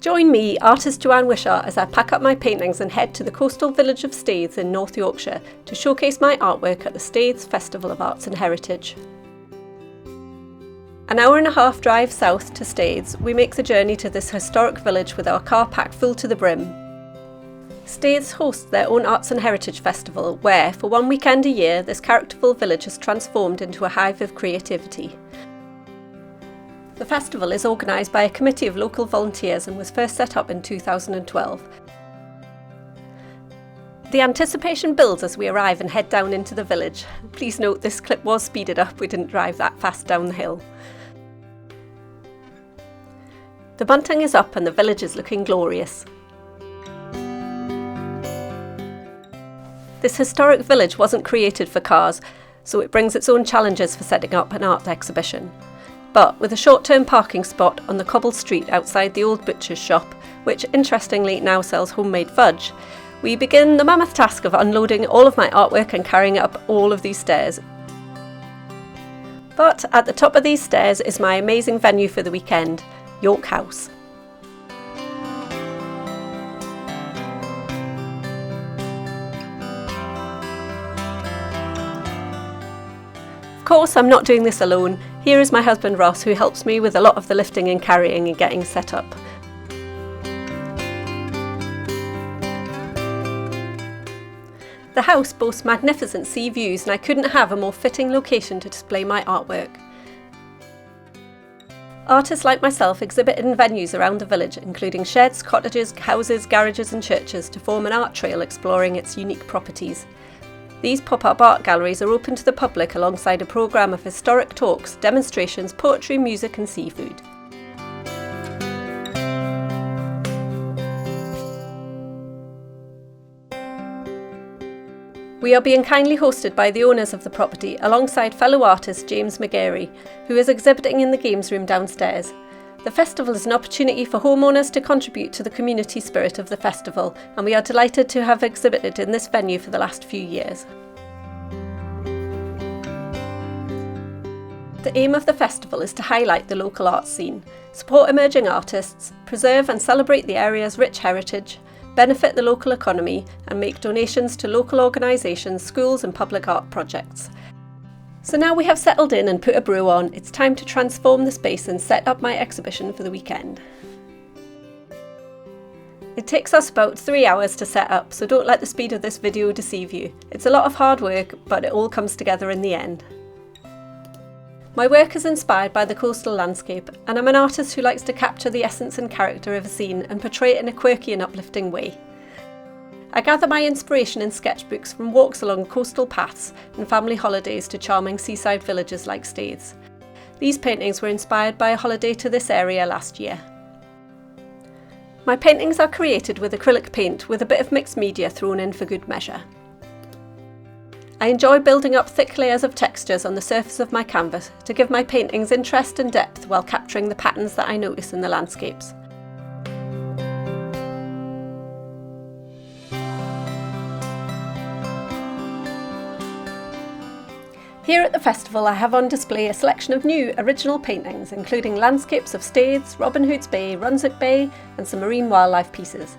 Join me, artist Joanne Wishart, as I pack up my paintings and head to the coastal village of Staithes in North Yorkshire to showcase my artwork at the Staithes Festival of Arts and Heritage. An hour-and-a-half drive south to Staithes, we make the journey to this historic village with our car packed full to the brim. Staithes hosts their own Arts and Heritage Festival where, for one weekend a year, this characterful village has transformed into a hive of creativity. The festival is organised by a committee of local volunteers and was first set up in 2012. The anticipation builds as we arrive and head down into the village. Please note this clip was speeded up, we didn't drive that fast down the hill. The bunting is up and the village is looking glorious. This historic village wasn't created for cars, so it brings its own challenges for setting up an art exhibition. But with a short-term parking spot on the cobbled street outside the old butcher's shop, which interestingly now sells homemade fudge, we begin the mammoth task of unloading all of my artwork and carrying it up all of these stairs. But at the top of these stairs is my amazing venue for the weekend, York House. Of course, I'm not doing this alone. Here is my husband Ross, who helps me with a lot of the lifting and carrying and getting set up. The house boasts magnificent sea views and I couldn't have a more fitting location to display my artwork. Artists like myself exhibit in venues around the village, including sheds, cottages, houses, garages and churches, to form an art trail exploring its unique properties. These pop-up art galleries are open to the public alongside a programme of historic talks, demonstrations, poetry, music and seafood. We are being kindly hosted by the owners of the property alongside fellow artist James McGairy, who is exhibiting in the games room downstairs. The festival is an opportunity for homeowners to contribute to the community spirit of the festival, and we are delighted to have exhibited in this venue for the last few years. The aim of the festival is to highlight the local arts scene, support emerging artists, preserve and celebrate the area's rich heritage, benefit the local economy, and make donations to local organisations, schools and public art projects. So now we have settled in and put a brew on, it's time to transform the space and set up my exhibition for the weekend. It takes us about 3 hours to set up, so don't let the speed of this video deceive you. It's a lot of hard work, but it all comes together in the end. My work is inspired by the coastal landscape, and I'm an artist who likes to capture the essence and character of a scene and portray it in a quirky and uplifting way. I gather my inspiration in sketchbooks from walks along coastal paths and family holidays to charming seaside villages like Staithes. These paintings were inspired by a holiday to this area last year. My paintings are created with acrylic paint with a bit of mixed media thrown in for good measure. I enjoy building up thick layers of textures on the surface of my canvas to give my paintings interest and depth while capturing the patterns that I notice in the landscapes. Here at the festival I have on display a selection of new original paintings, including landscapes of Staithes, Robin Hood's Bay, Runswick Bay and some marine wildlife pieces.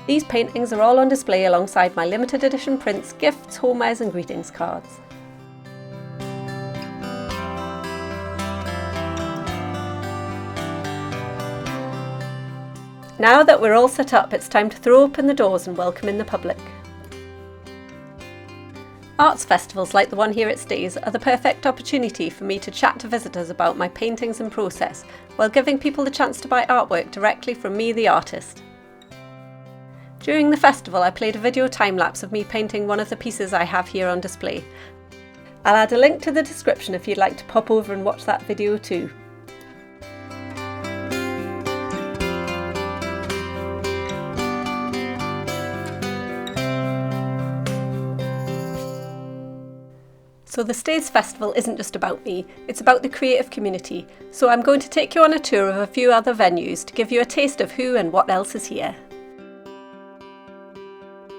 These paintings are all on display alongside my limited edition prints, gifts, homewares and greetings cards. Now that we're all set up, it's time to throw open the doors and welcome in the public. Arts festivals like the one here at Staithes are the perfect opportunity for me to chat to visitors about my paintings and process, while giving people the chance to buy artwork directly from me, the artist. During the festival I played a video time-lapse of me painting one of the pieces I have here on display. I'll add a link to the description if you'd like to pop over and watch that video too. So the Staithes Festival isn't just about me, it's about the creative community, so I'm going to take you on a tour of a few other venues to give you a taste of who and what else is here.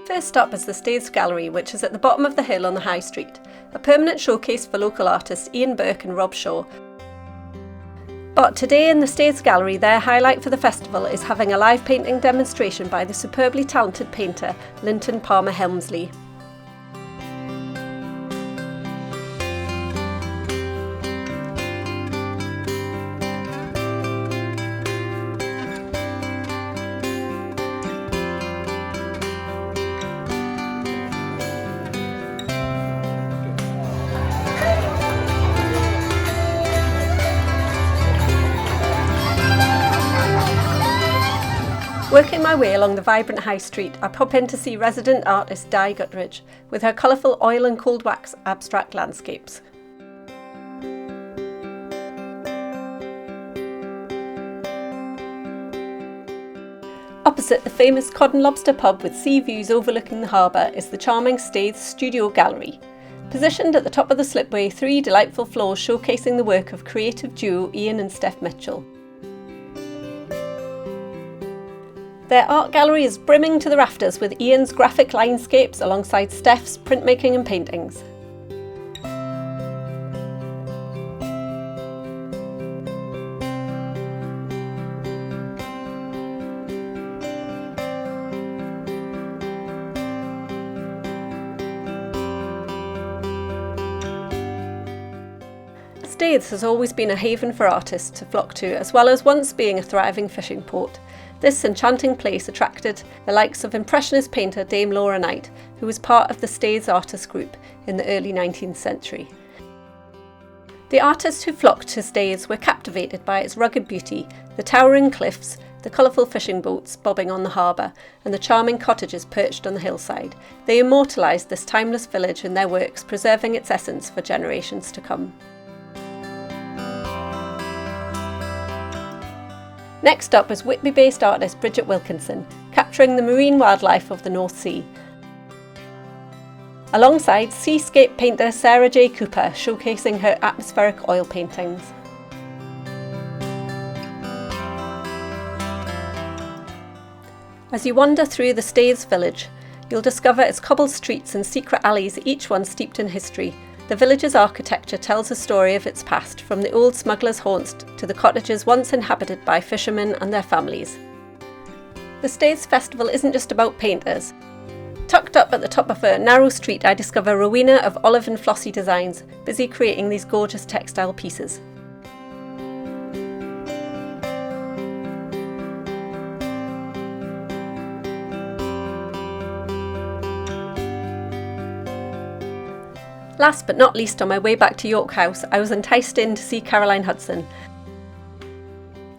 First up is the Staithes Gallery, which is at the bottom of the hill on the High Street. a permanent showcase for local artists Ian Burke and Rob Shaw. But today in the Staithes Gallery, their highlight for the festival is having a live painting demonstration by the superbly talented painter Linton Parmar-Hemsley. Working my way along the vibrant high street, I pop in to see resident artist Gutridge with her colourful oil and cold wax abstract landscapes. Opposite the famous Cod and Lobster pub with sea views overlooking the harbour is the charming Staithes Gallery. Positioned at the top of the slipway, 3 delightful floors showcasing the work of creative duo Ian and Steph Mitchell. Their art gallery is brimming to the rafters with Ian's graphic landscapes alongside Steph's printmaking and paintings. Staithes has always been a haven for artists to flock to, as well as once being a thriving fishing port. This enchanting place attracted the likes of Impressionist painter Dame Laura Knight, who was part of the Staithes artist group in the early 19th century. The artists who flocked to Staithes were captivated by its rugged beauty, the towering cliffs, the colourful fishing boats bobbing on the harbour, and the charming cottages perched on the hillside. They immortalised this timeless village in their works, preserving its essence for generations to come. Next up is Whitby-based artist Bridgett Wilkinson, capturing the marine wildlife of the North Sea. Alongside seascape painter Sarah J. Cooper, showcasing her atmospheric oil paintings. As you wander through the Staithes village, you'll discover its cobbled streets and secret alleys, each one steeped in history. The village's architecture tells a story of its past, from the old smugglers' haunts to the cottages once inhabited by fishermen and their families. The Staithes Festival isn't just about painters. Tucked up at the top of a narrow street, I discover Rowena of Olive and Flossy Designs, busy creating these gorgeous textile pieces. Last but not least, on my way back to York House, I was enticed in to see Carolyn Hudson.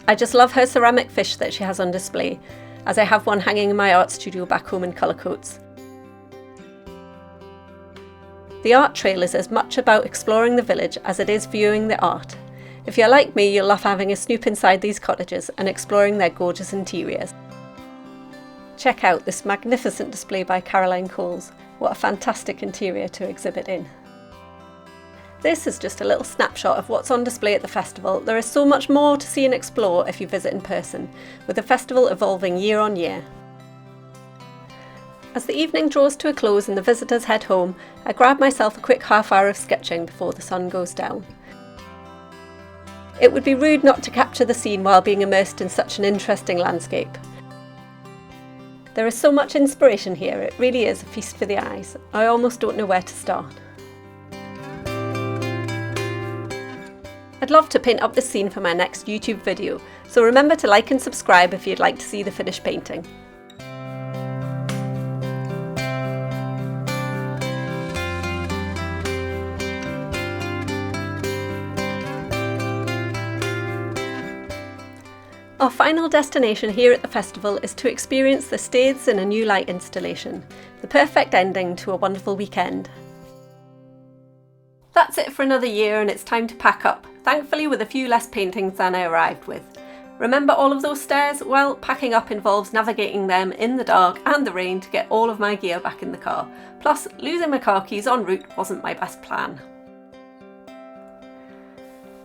I just love her ceramic fish that she has on display, as I have one hanging in my art studio back home in Cullercoats. The art trail is as much about exploring the village as it is viewing the art. If you're like me, you'll love having a snoop inside these cottages and exploring their gorgeous interiors. Check out this magnificent display by Carolyn Coles. What a fantastic interior to exhibit in. This is just a little snapshot of what's on display at the festival. There is so much more to see and explore if you visit in person, with the festival evolving year on year. As the evening draws to a close and the visitors head home, I grab myself a quick half hour of sketching before the sun goes down. It would be rude not to capture the scene while being immersed in such an interesting landscape. There is so much inspiration here, it really is a feast for the eyes. I almost don't know where to start. I'd love to paint up this scene for my next YouTube video, so remember to like and subscribe if you'd like to see the finished painting. Our final destination here at the festival is to experience the Staithes in a new light installation, the perfect ending to a wonderful weekend. That's it for another year and it's time to pack up, thankfully with a few less paintings than I arrived with. Remember all of those stairs? Well, packing up involves navigating them in the dark and the rain to get all of my gear back in the car. Plus, losing my car keys en route wasn't my best plan.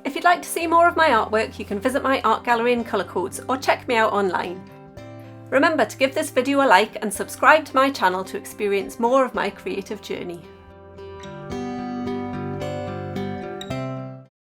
If you'd like to see more of my artwork, you can visit my art gallery in Cullercoats or check me out online. Remember to give this video a like and subscribe to my channel to experience more of my creative journey.